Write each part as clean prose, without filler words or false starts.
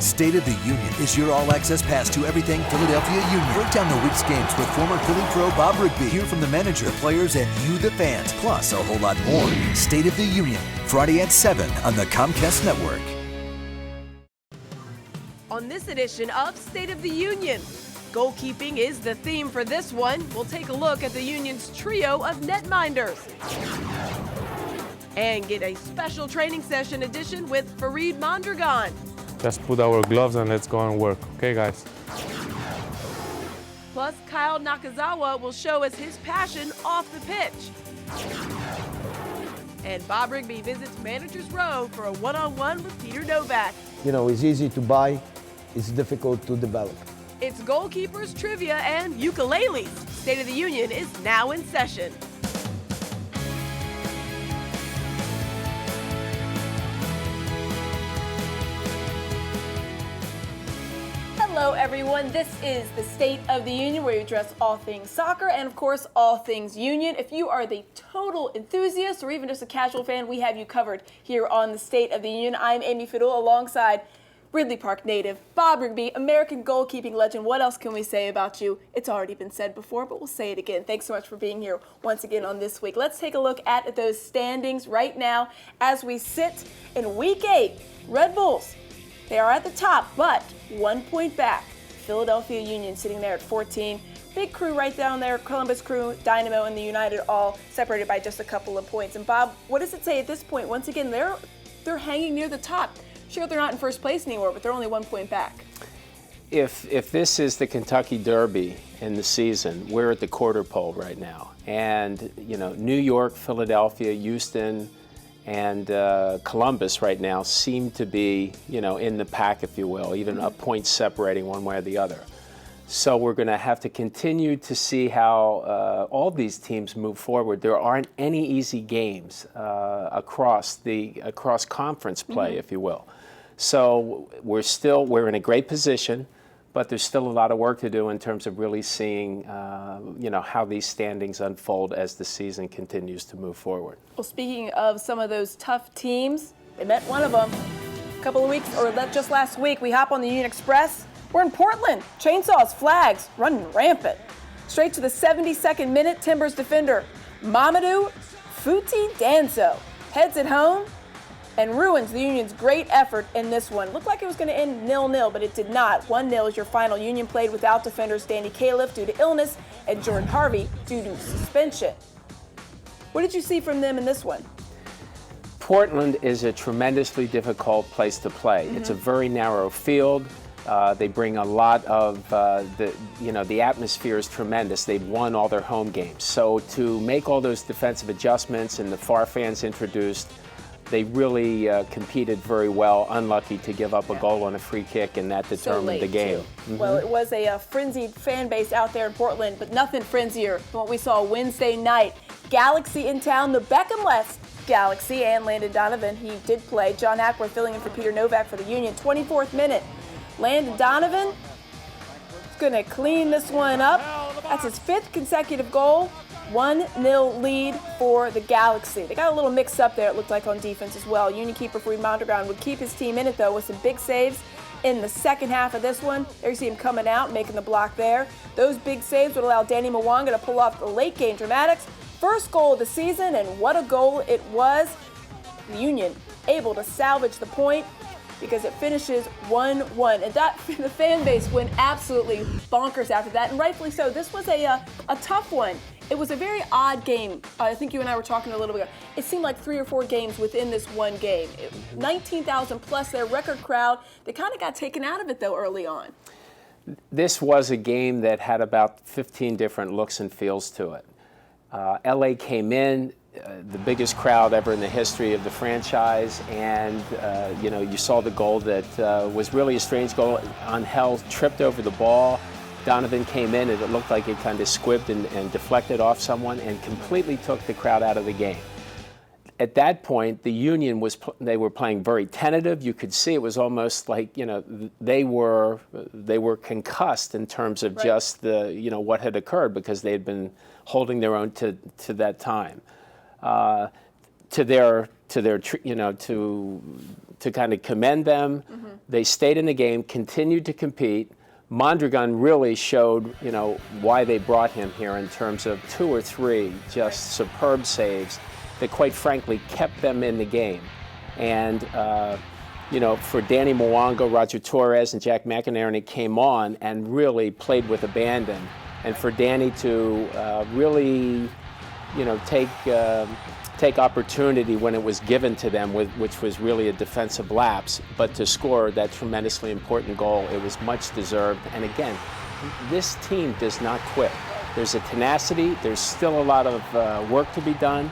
State of the Union is your all-access pass to everything Philadelphia Union. Break down the week's games with former Philly pro Bob Rigby. Hear from the manager, the players, and you, the fans. Plus, a whole lot more. State of the Union, Friday at 7 on the Comcast Network. On this edition of State of the Union, goalkeeping is the theme for this one. We'll take a look at the Union's trio of netminders. And get a special training session edition with Farid Mondragon. Let's put our gloves and let's go and work. Okay, guys? Plus, Kyle Nakazawa will show us his passion off the pitch. And Bob Rigby visits Manager's Row for a one-on-one with Peter Novak. You know, it's easy to buy, it's difficult to develop. It's goalkeepers, trivia, and ukuleles. State of the Union is now in session. Hello everyone, this is the State of the Union where we address all things soccer and of course all things Union. If you are the total enthusiast or even just a casual fan, we have you covered here on the State of the Union. I'm Amy Fiddle alongside Ridley Park native Bob Rigby, American goalkeeping legend. What else can we say about you? It's already been said before, but we'll say it again. Thanks so much for being here once again on This Week. Let's take a look at those standings right now as we sit in Week 8. Red Bulls, they are at the top, but 1 point back. Philadelphia Union sitting there at 14. Big Crew right down there, Columbus Crew, Dynamo, and the United all separated by just a couple of points. And Bob, what does it say at this point? Once again, they're hanging near the top. Sure, they're not in first place anymore, but they're only 1 point back. If this is the Kentucky Derby in the season, we're at the quarter pole right now. And, you know, New York, Philadelphia, Houston, and Columbus right now seem to be, you know, in the pack, if you will, even a point separating one way or the other. So we're going to have to continue to see how all these teams move forward. There aren't any easy games across conference play, if you will. So we're in a great position, but there's still a lot of work to do in terms of really seeing, you know, how these standings unfold as the season continues to move forward. Well, speaking of some of those tough teams, they met one of them a couple of weeks, or just last week. We hop on the Union Express. We're in Portland. Chainsaws, flags, running rampant. Straight to the 72nd minute, Timbers defender Mamadou Fouti Danso heads it home and ruins the Union's great effort in this one. Looked like it was going to end 0-0, but it did not. 1-0 is your final. Union played without defenders Danny Califf due to illness and Jordan Harvey due to suspension. What did you see from them in this one? Portland is a tremendously difficult place to play. It's a very narrow field. They bring a lot of the atmosphere is tremendous. They've won all their home games. So to make all those defensive adjustments and the FAR fans introduced, they really competed very well. Unlucky to give up a goal on a free kick, and that determined the game. Well, it was a frenzied fan base out there in Portland, but nothing frenzier than what we saw Wednesday night. Galaxy in town, the Beckham-less Galaxy, and Landon Donovan, he did play. John Hackworth filling in for Peter Novak for the Union. 24th minute. Landon Donovan is going to clean this one up. That's his 5th consecutive goal. 1-0 lead for the Galaxy. They got a little mixed up there, it looked like, on defense as well. Union keeper Farid Mondragon would keep his team in it, though, with some big saves in the second half of this one. There you see him coming out, making the block there. Those big saves would allow Danny Mwanga to pull off the late game dramatics. First goal of the season, and what a goal it was. The Union able to salvage the point because it finishes 1-1. And that the fan base went absolutely bonkers after that, and rightfully so. This was a tough one. It was a very odd game. I think you and I were talking a little bit ago. It seemed like 3 or 4 games within this one game. 19,000 plus, their record crowd. They kind of got taken out of it, though, early on. This was a game that had about 15 different looks and feels to it. LA came in, the biggest crowd ever in the history of the franchise, and you saw the goal that was really a strange goal. Angel tripped over the ball. Donovan came in, and it looked like it kind of squibbed and deflected off someone and completely took the crowd out of the game. At that point, the Union they were playing very tentative. You could see it was almost like, they were concussed in terms of just the, what had occurred, because they had been holding their own to that time. To their, to kind of commend them. They stayed in the game, continued to compete. Mondragon really showed, why they brought him here in terms of 2 or 3 just superb saves that, quite frankly, kept them in the game. And, for Danny Mwanga, Roger Torres, and Jack McInerney came on and really played with abandon. And for Danny to really, take opportunity when it was given to them, which was really a defensive lapse, but to score that tremendously important goal, it was much deserved. And again, this team does not quit. There's a tenacity. There's still a lot of work to be done.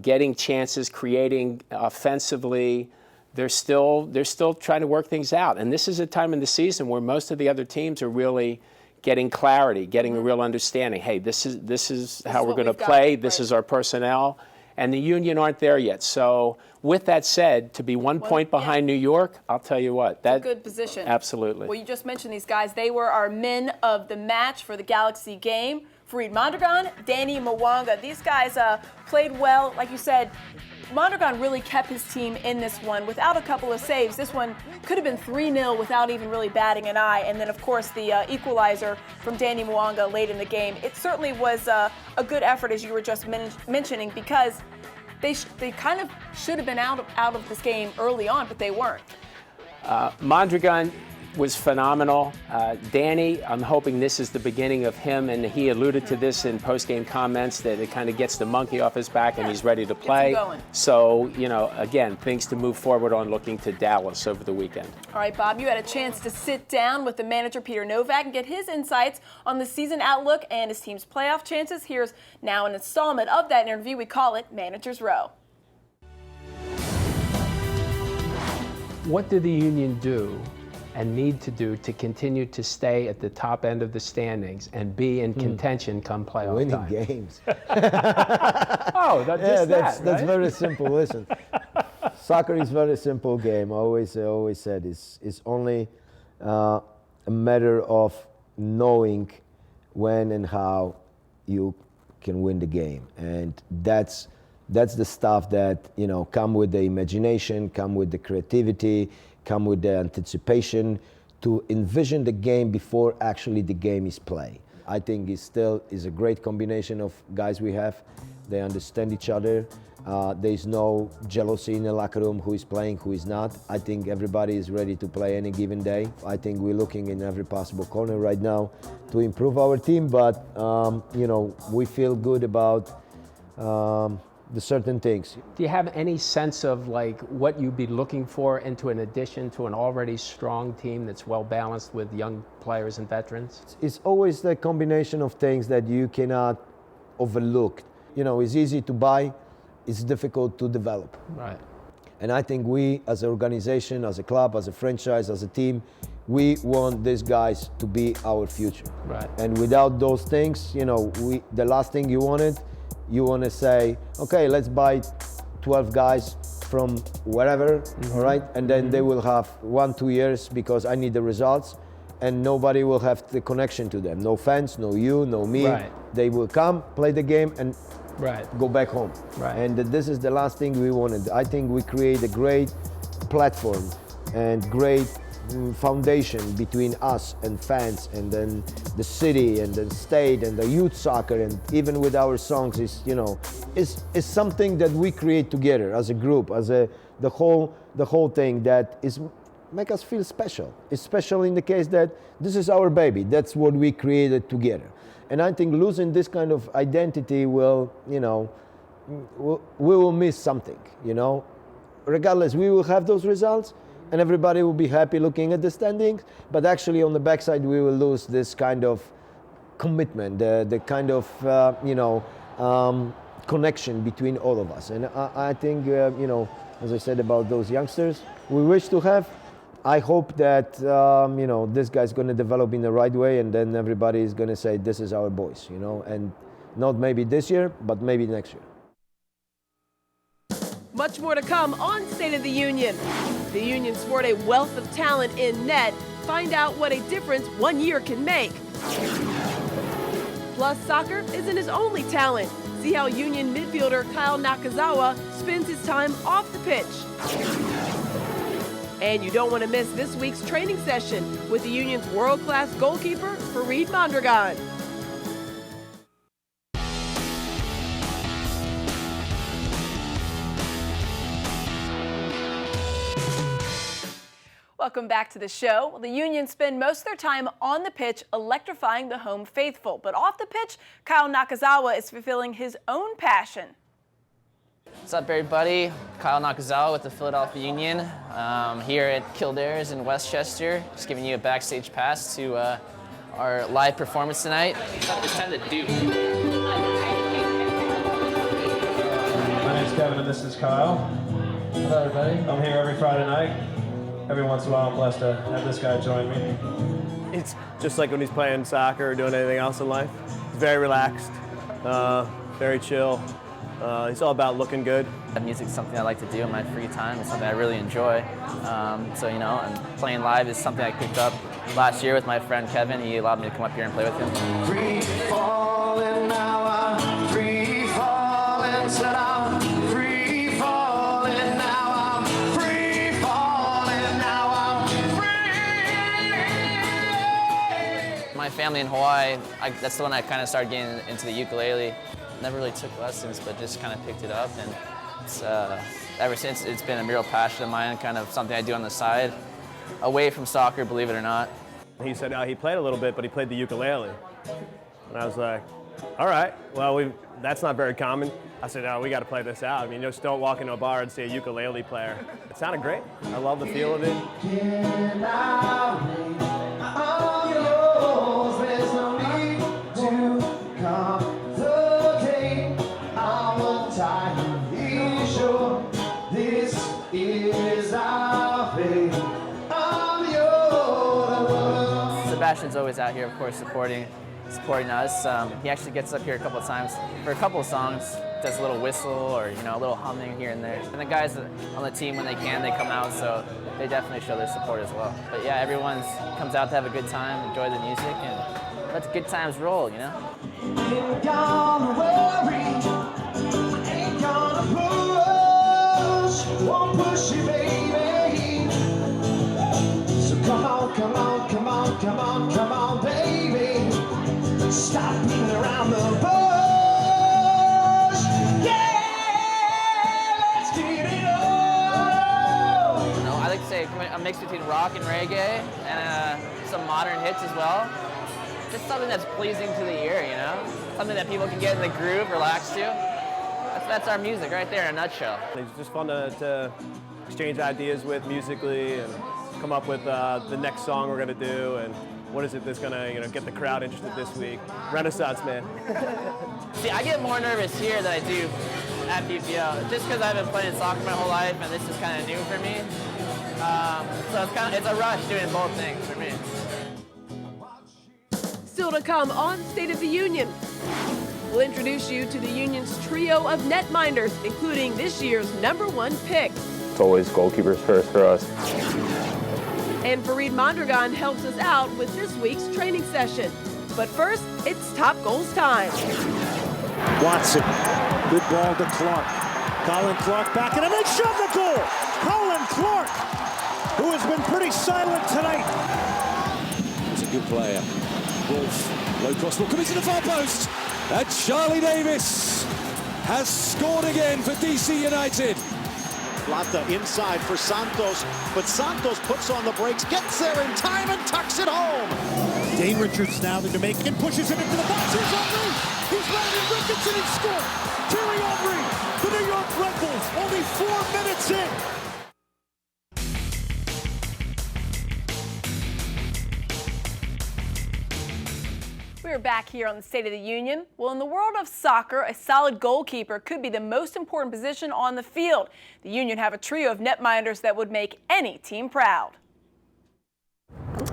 Getting chances, creating offensively. They're still trying to work things out. And this is a time in the season where most of the other teams are really getting clarity, getting a real understanding. Hey, this is how we're going to play. This is our personnel. And the Union aren't there yet. So with that said, to be 1 point behind New York, I'll tell you what. That's a good position. Absolutely. Well, you just mentioned these guys. They were our men of the match for the Galaxy game. Farid Mondragon, Danny Mwanga. These guys played well. Like you said, Mondragon really kept his team in this one without a couple of saves. This one could have been 3-0 without even really batting an eye. And then, of course, the equalizer from Danny Mwanga late in the game. It certainly was a good effort, as you were just mentioning, because they kind of should have been out of this game early on, but they weren't. Mondragon was phenomenal. Danny, I'm hoping this is the beginning of him, and he alluded to this in post-game comments, that it kind of gets the monkey off his back and he's ready to play. So, again, things to move forward on, looking to Dallas over the weekend. All right, Bob, you had a chance to sit down with the manager, Peter Novak, and get his insights on the season outlook and his team's playoff chances. Here's now an installment of that interview. We call it Manager's Row. What did the Union do and need to do to continue to stay at the top end of the standings and be in contention come playoff Winning time? games. That's very simple. Listen, soccer is very simple game. I always said it's only a matter of knowing when and how you can win the game, and that's the stuff that come with the imagination, come with the creativity, come with the anticipation to envision the game before actually the game is played. I think it still is a great combination of guys we have. They understand each other. There's no jealousy in the locker room, who is playing, who is not. I think everybody is ready to play any given day. I think we're looking in every possible corner right now to improve our team, but we feel good about the certain things. Do you have any sense of what you'd be looking for into an addition to an already strong team that's well balanced with young players and veterans? It's always the combination of things that you cannot overlook. It's easy to buy, it's difficult to develop. Right. And I think we, as an organization, as a club, as a franchise, as a team, we want these guys to be our future. Right. And without those things, the last thing you want to say, okay, let's buy 12 guys from wherever, all right? And then they will have 1-2 years because I need the results, and nobody will have the connection to them. No fans, no you, no me. Right. They will come, play the game, and go back home. Right. And this is the last thing we wanted. I think we create a great platform and great foundation between us and fans, and then the city and the state and the youth soccer, and even with our songs is something that we create together as a group, as the whole thing that is make us feel special. It's special in the case that this is our baby. That's what we created together. And I think losing this kind of identity will, we will miss something. Regardless, we will have those results, and everybody will be happy looking at the standings, but actually on the backside we will lose this kind of commitment, the kind of connection between all of us. And I think as I said about those youngsters, we wish to have. I hope that this guy's going to develop in the right way, and then everybody is going to say this is our boys, and not maybe this year, but maybe next year. Much more to come on State of the Union. The Union sport a wealth of talent in net. Find out what a difference 1 year can make. Plus, soccer isn't his only talent. See how Union midfielder Kyle Nakazawa spends his time off the pitch. And you don't want to miss this week's training session with the Union's world-class goalkeeper, Farid Mondragon. Welcome back to the show. Well, the Union spend most of their time on the pitch electrifying the home faithful. But off the pitch, Kyle Nakazawa is fulfilling his own passion. What's up, everybody? Kyle Nakazawa with the Philadelphia Union here at Kildare's in Westchester. Just giving you a backstage pass to our live performance tonight. It's time to do. My name's Kevin and this is Kyle. Hello, everybody. I'm here every Friday night. Every once in a while I'm blessed to have this guy join me. It's just like when he's playing soccer or doing anything else in life. He's very relaxed, very chill. He's all about looking good. Music's something I like to do in my free time. It's something I really enjoy. So, you know, and playing live is something I picked up last year with my friend Kevin. He allowed me to come up here and play with him. Free falling now, I'm free falling, said I'm free falling now, I'm free falling now, I'm free. My family in Hawaii, that's the one I kind of started getting into the ukulele. Never really took lessons, but just kind of picked it up, and it's, ever since it's been a real passion of mine, kind of something I do on the side, away from soccer, believe it or not. He said he played a little bit, but he played the ukulele. And I was like, all right, well, that's not very common. I said, oh, we got to play this out. I mean, you just don't walk into a bar and see a ukulele player. It sounded great. I love the feel of it. Sebastian's always out here, of course, supporting us. He actually gets up here a couple of times for a couple of songs, does a little whistle or, you know, a little humming here and there. And the guys on the team, when they can, they come out, so they definitely show their support as well. But yeah, everyone comes out to have a good time, enjoy the music, and let the good times roll, you know? Ain't gonna worry, ain't gonna push, won't push you, baby. So come on, come on, come on, come on, come on, baby. Stop beating around the bush. Yeah, let's get it on. You know, I like to say a mix between rock and reggae and some modern hits as well. Just something that's pleasing to the ear, you know? Something that people can get in the groove, relax to. That's our music right there in a nutshell. It's just fun to exchange ideas with musically and come up with the next song we're gonna do and what is it that's gonna get the crowd interested this week. Renaissance man. See, I get more nervous here than I do at PPO, just because I've been playing soccer my whole life and this is kind of new for me. So it's a rush doing both things for me. Still to come on State of the Union. We'll introduce you to the Union's trio of netminders, including this year's #1 pick. It's always goalkeepers first for us. And Farid Mondragon helps us out with this week's training session. But first, it's top goals time. Watson, good ball to Clark. Colin Clark back and then shove the goal. Colin Clark, who has been pretty silent tonight. He's a good player. Wolf, low cross ball coming to the far post. And Charlie Davis has scored again for DC United. Plata inside for Santos, but Santos puts on the brakes, gets there in time and tucks it home. Dane Richards now, the Jamaican, pushes it into the box. Here's Henry. He's rounded Ricketson and scored. Thierry Henry, the New York Red Bulls, only 4 minutes in. We're back here on the State of the Union. Well, in the world of soccer, a solid goalkeeper could be the most important position on the field. The Union have a trio of netminders that would make any team proud.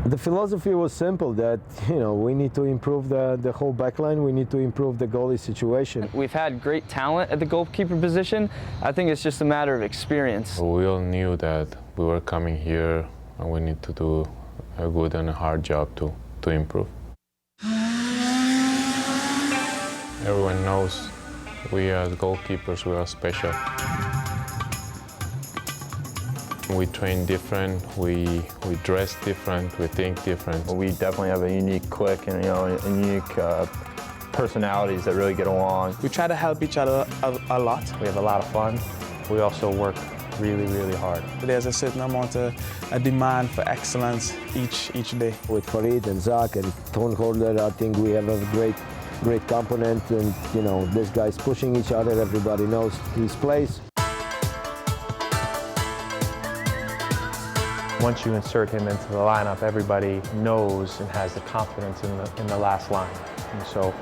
The philosophy was simple that, we need to improve the whole backline. We need to improve the goalie situation. We've had great talent at the goalkeeper position. I think it's just a matter of experience. We all knew that we were coming here and we need to do a good and a hard job to improve. Everyone knows We as goalkeepers, we are special. We train different, we dress different, we think different. We definitely have a unique clique and unique personalities that really get along. We try to help each other a lot. We have a lot of fun. We also work really, really hard. There's a certain amount of a demand for excellence each day. With Farid and Zach and Thorn Holder, I think we have a great component, and this guy's pushing each other. Everybody knows his place. Once you insert him into the lineup, everybody knows and has the confidence in the last line. And so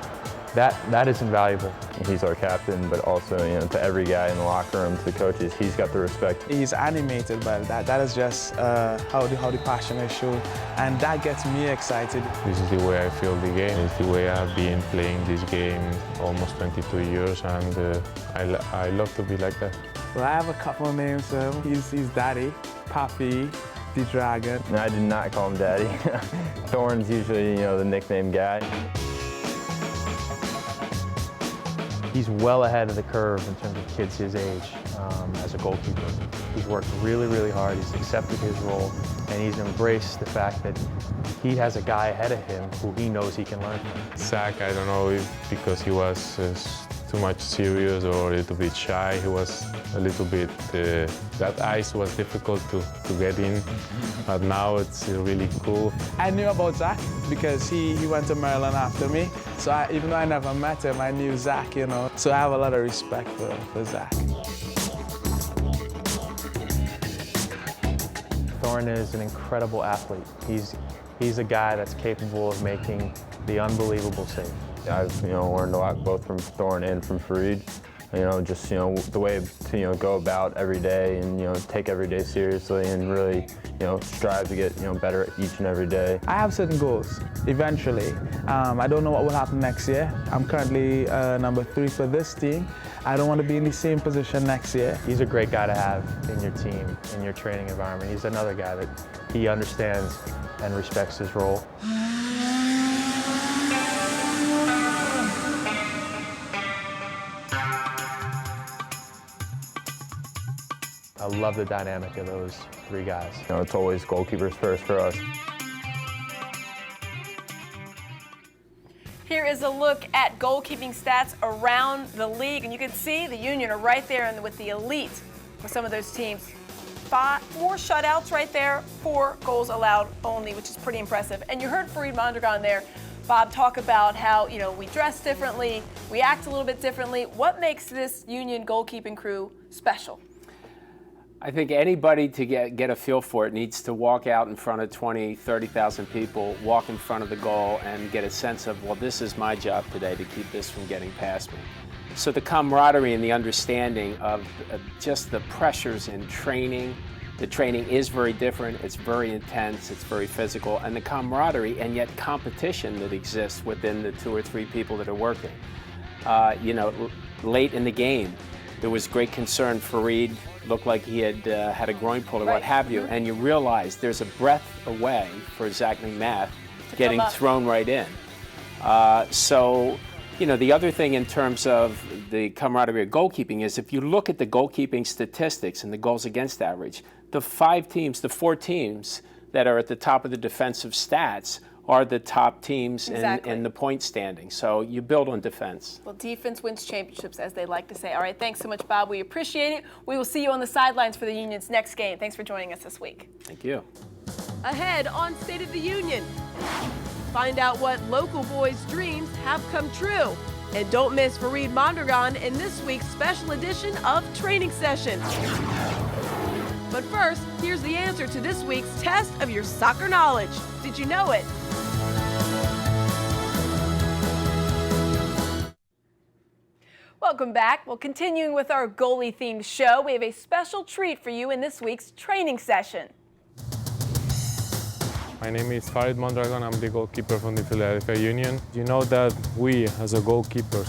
that is invaluable. He's our captain, but also to every guy in the locker room, to the coaches, he's got the respect. He's animated by that. That is just how the passion is shown, and that gets me excited. This is the way I feel the game. It's the way I've been playing this game almost 22 years, and I love to be like that. Well, I have a couple of names. He's Daddy, Papi, the Dragon. No, I did not call him Daddy. Thorn's usually the nickname guy. He's well ahead of the curve in terms of kids his age as a goalkeeper. He's worked really, really hard. He's accepted his role, and he's embraced the fact that he has a guy ahead of him who he knows he can learn from. Zach, I don't know if because he was too much serious or a little bit shy. He was a little bit, that ice was difficult to get in, but now it's really cool. I knew about Zach because he went to Maryland after me, so even though I never met him, I knew Zach, so I have a lot of respect for Zach. Thorn is an incredible athlete. He's a guy that's capable of making the unbelievable save. I've learned a lot both from Thorn and from Farid. Just the way to go about every day and take every day seriously and really strive to get better each and every day. I have certain goals eventually. I don't know what will happen next year. I'm currently number 3 for this team. I don't want to be in the same position next year. He's a great guy to have in your team, in your training environment. He's another guy that he understands and respects his role. I love the dynamic of those 3 guys. It's always goalkeepers first for us. Here is a look at goalkeeping stats around the league, and you can see the Union are right there with the elite for some of those teams. 4 shutouts right there, 4 goals allowed only, which is pretty impressive. And you heard Farid Mondragon there, Bob, talk about how we dress differently, we act a little bit differently. What makes this Union goalkeeping crew special? I think anybody to get a feel for it needs to walk out in front of 20, 30,000 people, walk in front of the goal and get a sense of, well, this is my job today to keep this from getting past me. So the camaraderie and the understanding of just the pressures in training. The training is very different, it's very intense, it's very physical, and the camaraderie and yet competition that exists within the 2 or 3 people that are working. Late in the game, there was great concern. Farid looked like he had had a groin pull or what have you, and you realize there's a breath away for Zach McMath getting thrown right in. The other thing in terms of the camaraderie of goalkeeping is if you look at the goalkeeping statistics and the goals against average, the 4 teams that are at the top of the defensive stats are the top teams in the point standing. So you build on defense. Well, defense wins championships, as they like to say. All right, thanks so much, Bob. We appreciate it. We will see you on the sidelines for the Union's next game. Thanks for joining us this week. Thank you. Ahead on State of the Union, find out what local boys' dreams have come true. And don't miss Farid Mondragon in this week's special edition of Training Session. But first, here's the answer to this week's test of your soccer knowledge. Did you know it? Welcome back. Well, continuing with our goalie-themed show, we have a special treat for you in this week's training session. My name is Farid Mondragon. I'm the goalkeeper from the Philadelphia Union. You know that we, as a goalkeepers,